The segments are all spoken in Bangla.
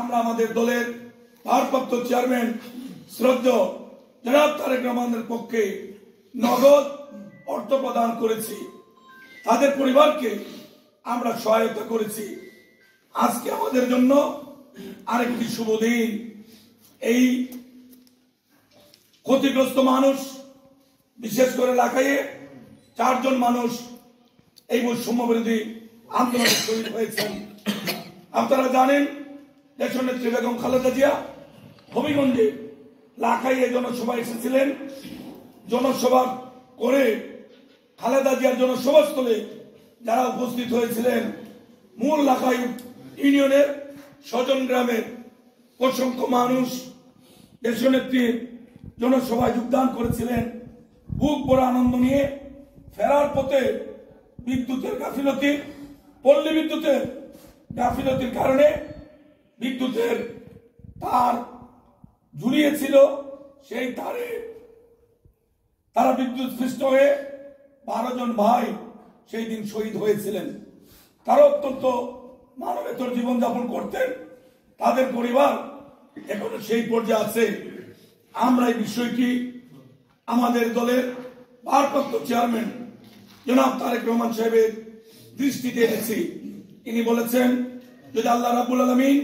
আমরা আমাদের দলের ভারপ্রাপ্ত চেয়ারম্যান শ্রদ্ধেয় জনাব তারেক রহমানের পক্ষে নগদ অর্থ প্রদান করেছি। তাদের পরিবারকে আমরা সহায়তা করেছি। আজকে আমাদের জন্য আরেকটি শুভ দিন। এই ক্ষতিগ্রস্ত মানুষ, বিশেষ করে লাখাইয়ে 4 জন মানুষ এই বৈষম্য বিরোধী আন্দোলনে শহীদ হয়েছেন। আপনারা জানেন দেশনেত্রী বেগম খালেদা জিয়া হবিগঞ্জে লাখাইয়ে জনসভা এসেছিলেন। জনসভা করে খালেদা জিয়ার জনসভাস্থলে যারা উপস্থিত হয়েছিলেন, মূল লাখাই ইউনিয়নের স্বজন গ্রামের অসংখ্য মানুষ দেশনেত্রীর জনসভায় যোগদান করেছিলেন। বুক ভরা আনন্দ নিয়ে ফেরার পথে বিদ্যুতের গাফিলতি, পল্লী বিদ্যুতের গাফিলতির কারণে বিদ্যুতের তার ঝুলিয়েছিল। সেই তারে তারা বিদ্যুৎ স্পৃষ্ট হয়ে 12 জন ভাই সেই দিন শহীদ হয়েছিলেন। তারা অত্যন্ত মানবেতর জীবনযাপন করতেন। তাদের পরিবার এখনো সেই পর্যায়ে আছে। আমরা এই বিষয়টি আমাদের দলের ভারপ্রাপ্ত চেয়ারম্যান জনাব তারেক রহমান সাহেবের দৃষ্টিতে এনেছি। তিনি বলেছেন, যদি আল্লাহ রাব্বুল আলামিন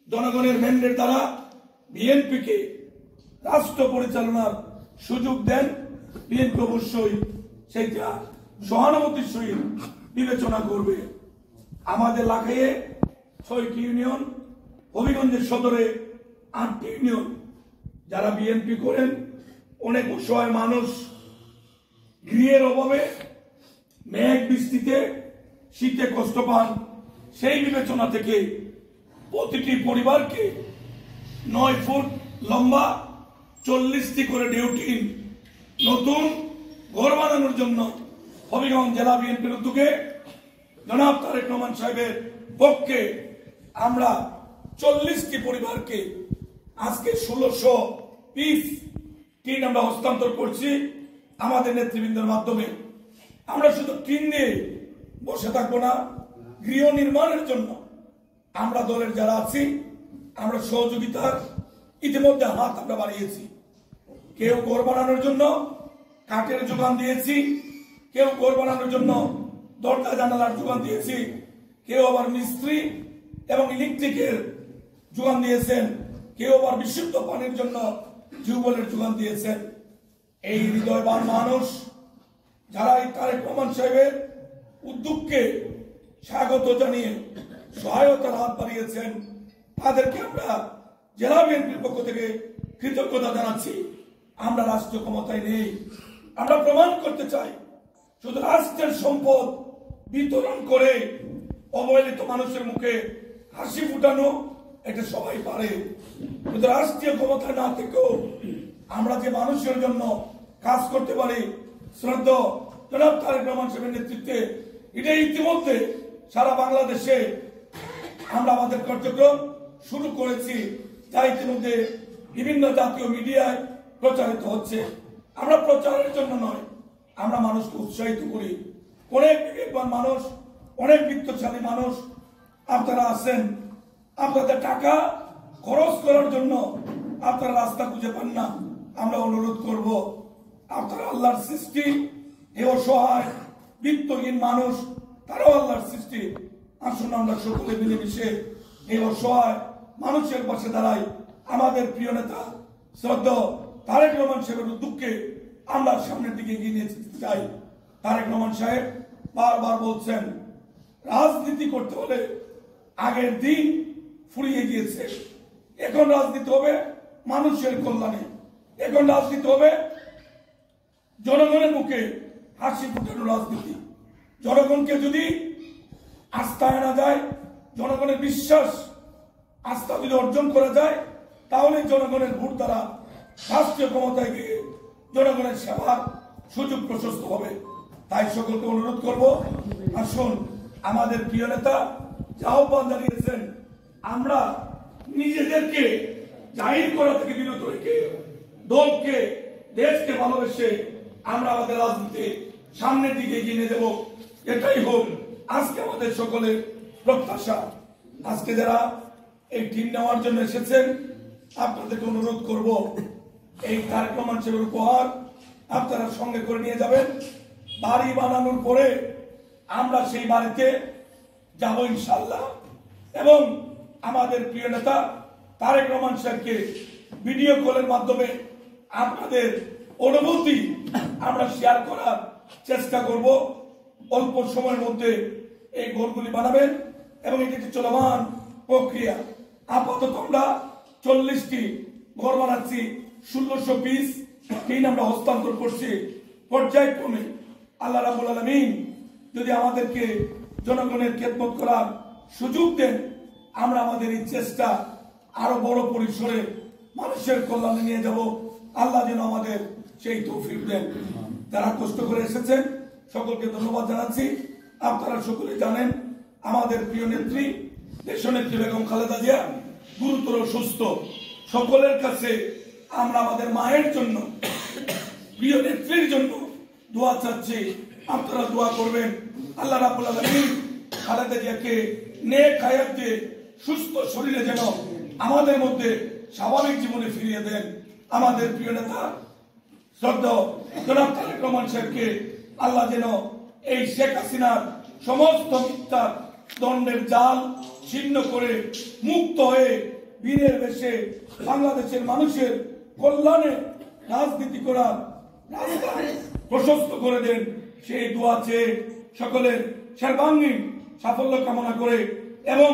জনগণের ম্যান্ডেট দ্বারা বিএনপিকে রাষ্ট্র পরিচালনার সুযোগ দেন, বিএনপি অবশ্যই সেইটা সহানুভূতির সহিত বিবেচনা করবে। আমাদের লাখাইয়ে 6টি ইউনিয়ন, হবিগঞ্জের সদরে 8টি ইউনিয়ন যারা বিএনপি করেন, অনেক অসহায় মানুষ গৃহের অভাবে মেঘ বৃষ্টিতে শীতে কষ্ট পান। সেই বিবেচনা থেকে প্রতিটি পরিবারকে 9 ফুট লম্বা 40টি করে ডিউটিন নতুন ঘর বানানোর জন্য হবিগঞ্জ জেলা বিএনপির উদ্যোগে জনাব তারেক রহমান সাহেবের পক্ষে আমরা 40টি পরিবারকে আজকে 1600 পিস টিন আমরা হস্তান্তর করছি আমাদের নেতৃবৃন্দের মাধ্যমে। আমরা শুধু টিন দিয়ে বসে থাকবো না, গৃহ নির্মাণের জন্য আমরা দলের যারা আছি আমরা সহযোগিতার ইতিমধ্যে হাত আমরা বাড়িয়েছি। কেউ ঘর বানানোর জন্য কাঠের যোগান দিয়েছি, কেউ ঘর বানানোর জন্য দরজা জানালার যোগান দিয়েছি, কেউ আবার মিস্ত্রি এবং ইলেকট্রিকের যোগান দিয়েছেন, কেউ আবার বিশুদ্ধ পানির জন্য টিউবওয়েলের যোগান দিয়েছেন। এই হৃদয়বান মানুষ যারা এই তারেক রহমান সাহেবের উদ্যোগকে স্বাগত জানিয়ে সহায়তার হাত বাড়িয়েছেন, তাদেরকে আমরা জেলা বিএনপির পক্ষ থেকে কৃতজ্ঞতা জানাচ্ছি। আমরা রাষ্ট্রীয় ক্ষমতায় নেই, আমরা প্রমাণ করতে চাই শুধু রাষ্ট্রের সম্পদ বিতরণ করে অবহেলিত মানুষের মুখে হাসি ফুটানো এটা সবাই পারে। কিন্তু রাষ্ট্রীয় ক্ষমতায় না থেকেও আমরা যে মানুষের জন্য কাজ করতে পারি, শ্রদ্ধেয় জনাব তারেক রহমান সাহেবের নেতৃত্বে এটা ইতিমধ্যে সারা বাংলাদেশে আমরা আমাদের কার্যক্রম শুরু করেছি, যা ইতিমধ্যে বিভিন্ন জাতীয় মিডিয়ায় প্রচারিত হচ্ছে। আমরা প্রচারের জন্য নয়, আমরা মানুষকে উৎসাহিত করি। অনেক বিবেকবান মানুষ, অনেক বিত্তশালী মানুষ আপনারা আছেন, আপনাদের টাকা খরচ করার জন্য আপনারা রাস্তা খুঁজে পান না। আমরা অনুরোধ করব, আপনারা আল্লাহর সৃষ্টি, এই অসহায় বিত্তহীন মানুষ তারাও আল্লাহর সৃষ্টি। আসুন আমরা সকলে মিলেমিশে এই অসহায় মানুষের পাশে দাঁড়াই। আমাদের প্রিয় নেতা শ্রদ্ধেয় তারেক রহমান সাহেবের উদ্যোগকে আমরা সামনের দিকে এগিয়ে নিয়ে যেতে চাই। তারেক রহমান সাহেব বারবার বলছেন, রাজনীতি করতে হলে আগের দিন ফুরিয়ে গিয়েছে, এখন রাজনীতি হবে মানুষের কল্যাণে, এখন রাজনীতি হবে জনগণের মুখে হাসি ফুটানো রাজনীতি। জনগণকে যদি আস্থা আনা যায়, জনগণের বিশ্বাস আস্থা যদি অর্জন করা যায়, তাহলে জনগণের ভোট দ্বারা রাষ্ট্রীয় ক্ষমতায় গিয়ে জনগণের সেবার সুযোগ প্রশস্ত হবে। তাই সকলকে অনুরোধ করব, আসুন আমাদের প্রিয় নেতা যা আহ্বান জানিয়েছেন, আমরা নিজেদেরকে জাহির করা থেকে বিরত রেখে দলকে, দেশকে ভালোবেসে আমরা আমাদের রাজনীতি সামনের দিকে এগিয়ে নিয়ে দেব। এটাই হোক আজকে আমাদের সকলের প্রত্যাশা। আজকে যারা এই টিম নেওয়ার জন্য এসেছেন, আপনাদেরকে অনুরোধ করব এই কার্যক্রম হিসেবে উপহার আপনারা সঙ্গে করে নিয়ে যাবেন। বাড়ি বানানোর পরে আমরা সেই বাড়িতে যাব ইনশাআল্লাহ, এবং আমাদের প্রিয় নেতা তারেক রহমান সাহেবকে ভিডিও কলের মাধ্যমে আপনাদের অনুভূতি আমরা শেয়ার করার চেষ্টা করব। অল্প সময়ের মধ্যে এই ঘরগুলি বানাবেন এবং এটি একটি চলমান প্রক্রিয়া। আপাতত আমরা 40টি ঘর বানাচ্ছি, 1600 পিস টিন আমরা হস্তান্তর করছি পর্যায়ক্রমে। আল্লাহ রাব্বুল আলামিন যদি আমাদেরকে জনগণের খেদমত করার সুযোগ দেন, আমরা আমাদের এই চেষ্টা আরো বড় পরিসরে মানুষের কল্যাণে নিয়ে যাব। আল্লাহ যেন আমাদের সেই তৌফিক দেন। যারা কষ্ট করে এসেছেন সকলকে ধন্যবাদ জানাচ্ছি। আপনারা সকলে জানেন আমাদের প্রিয় নেত্রী দেশনেত্রী বেগম খালেদা জিয়া গুরুতর অসুস্থ। সকলের কাছে আমরা আমাদের মায়ের জন্য, প্রিয় নেত্রীর জন্য দোয়া চাচ্ছি। আপনারা দোয়া করবেন আল্লাহ রাব্বুল আলামিন খালেদা জিয়াকে নেক হায়াত দিয়ে সুস্থ শরীরে যেন আমাদের মধ্যে স্বাভাবিক জীবনে ফিরিয়ে দেন। আমাদের প্রিয় নেতা শ্রদ্ধেয় জনাব তারেক রহমান সাহেবকে আল্লাহ যেন এই শেখ হাসিনার সমস্ত মিথ্যার দণ্ডের জাল ছিন্ন করে মুক্ত হয়ে বীরের বেশে বাংলাদেশের মানুষের কল্যাণে রাজনীতি করার রাস্তা প্রশস্ত করে দেন। সেই দোয়া চেয়ে সকলের সর্বাঙ্গীন সাফল্য কামনা করে এবং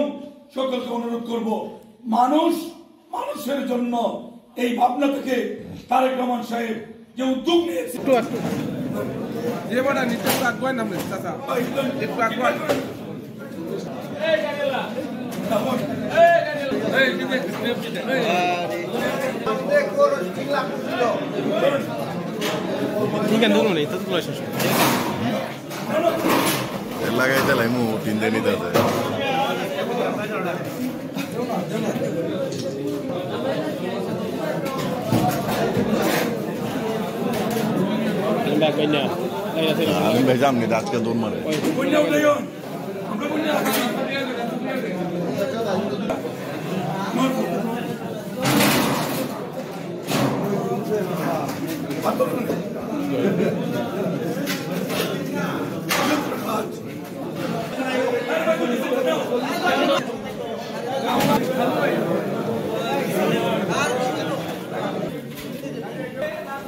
সকলকে অনুরোধ করব, মানুষ মানুষের জন্য এই ভাবনা থেকে তারেক রহমান সাহেব যে উদ্যোগ নিয়েছে, লাগাইতে লাইমু 3 দিনই দাদা আমি ভেজাম নি আজকে দৌড় মারে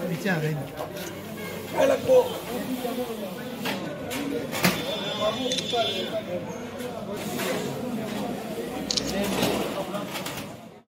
Bicara ini. Saya laku